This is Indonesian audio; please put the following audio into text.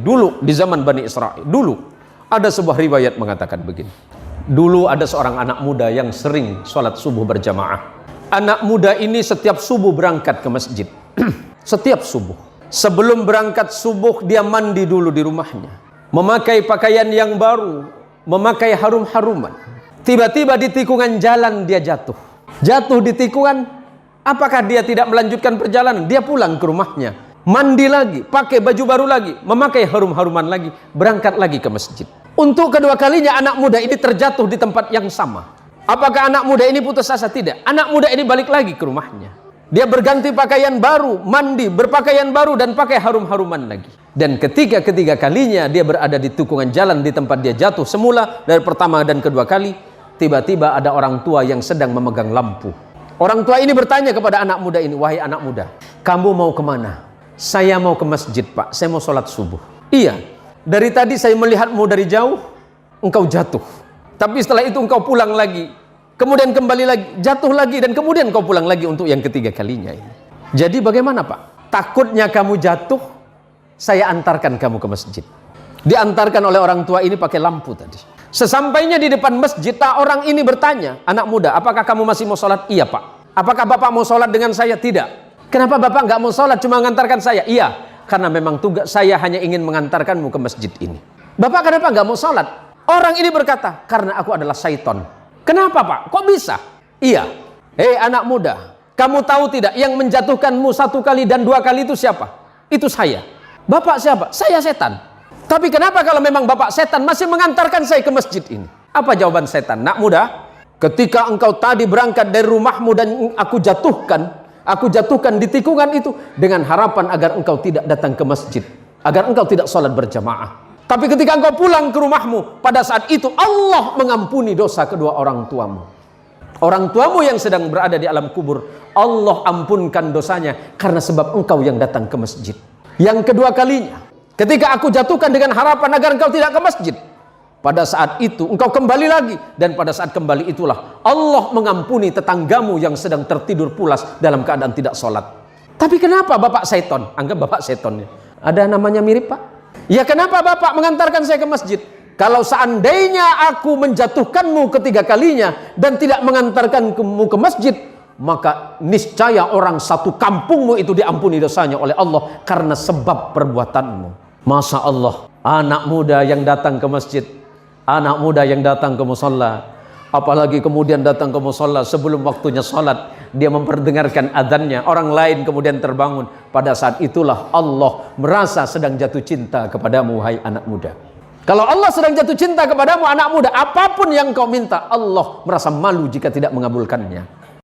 Dulu di zaman Bani Israel, dulu ada sebuah riwayat mengatakan begini. Dulu ada seorang anak muda yang sering sholat subuh berjamaah. Anak muda ini setiap subuh berangkat ke masjid. Setiap subuh. Sebelum berangkat subuh dia mandi dulu di rumahnya. Memakai pakaian yang baru, memakai harum-haruman. Tiba-tiba di tikungan jalan dia jatuh. Jatuh di tikungan, apakah dia tidak melanjutkan perjalanan? Dia pulang ke rumahnya. Mandi lagi, pakai baju baru lagi, memakai harum-haruman lagi, berangkat lagi ke masjid. Untuk kedua kalinya anak muda ini terjatuh di tempat yang sama. Apakah anak muda ini putus asa? Tidak. Anak muda ini balik lagi ke rumahnya. Dia berganti pakaian baru, mandi, berpakaian baru, dan pakai harum-haruman lagi. Dan ketiga kalinya dia berada di tikungan jalan di tempat dia jatuh semula dari pertama dan kedua kali, tiba-tiba ada orang tua yang sedang memegang lampu. Orang tua ini bertanya kepada anak muda ini, "Wahai anak muda, kamu mau kemana?" "Saya mau ke masjid, Pak. Saya mau sholat subuh." "Iya, dari tadi saya melihatmu dari jauh, engkau jatuh. Tapi setelah itu engkau pulang lagi, kemudian kembali lagi, jatuh lagi, dan kemudian engkau pulang lagi untuk yang ketiga kalinya ini. Jadi bagaimana, Pak? Takutnya kamu jatuh, saya antarkan kamu ke masjid." Diantarkan oleh orang tua ini pakai lampu tadi. Sesampainya di depan masjid, orang ini bertanya, "Anak muda, apakah kamu masih mau sholat?" "Iya, Pak." "Apakah Bapak mau sholat dengan saya?" "Tidak." "Kenapa Bapak nggak mau sholat, cuma mengantarkan saya?" "Iya, karena memang tugas saya hanya ingin mengantarkanmu ke masjid ini." "Bapak kenapa nggak mau sholat?" Orang ini berkata, "Karena aku adalah syaiton." "Kenapa, Pak? Kok bisa?" "Iya." "Hei anak muda, kamu tahu tidak yang menjatuhkanmu 1 kali dan 2 kali itu siapa?" "Itu saya." "Bapak siapa?" "Saya setan." "Tapi kenapa kalau memang Bapak setan masih mengantarkan saya ke masjid ini?" Apa jawaban setan? "Nak muda, ketika engkau tadi berangkat dari rumahmu dan aku jatuhkan di tikungan itu dengan harapan agar engkau tidak datang ke masjid, agar engkau tidak sholat berjamaah. Tapi ketika engkau pulang ke rumahmu, pada saat itu Allah mengampuni dosa kedua orang tuamu. Orang tuamu yang sedang berada di alam kubur, Allah ampunkan dosanya karena sebab engkau yang datang ke masjid. Yang kedua kalinya, ketika aku jatuhkan dengan harapan agar engkau tidak ke masjid, pada saat itu engkau kembali lagi, dan pada saat kembali itulah Allah mengampuni tetanggamu yang sedang tertidur pulas dalam keadaan tidak sholat." "Tapi kenapa Bapak seton?" "Anggap Bapak setonnya. Ada namanya mirip, Pak." "Ya kenapa Bapak mengantarkan saya ke masjid?" "Kalau seandainya aku menjatuhkanmu ketiga kalinya dan tidak mengantarkanmu ke masjid, maka niscaya orang satu kampungmu itu diampuni dosanya oleh Allah karena sebab perbuatanmu." Masya Allah, anak muda yang datang ke masjid, anak muda yang datang ke musalla, apalagi kemudian datang ke musalla sebelum waktunya sholat, dia memperdengarkan adzannya, orang lain kemudian terbangun. Pada saat itulah Allah merasa sedang jatuh cinta kepadamu, hai anak muda. Kalau Allah sedang jatuh cinta kepadamu, anak muda, apapun yang kau minta, Allah merasa malu jika tidak mengabulkannya.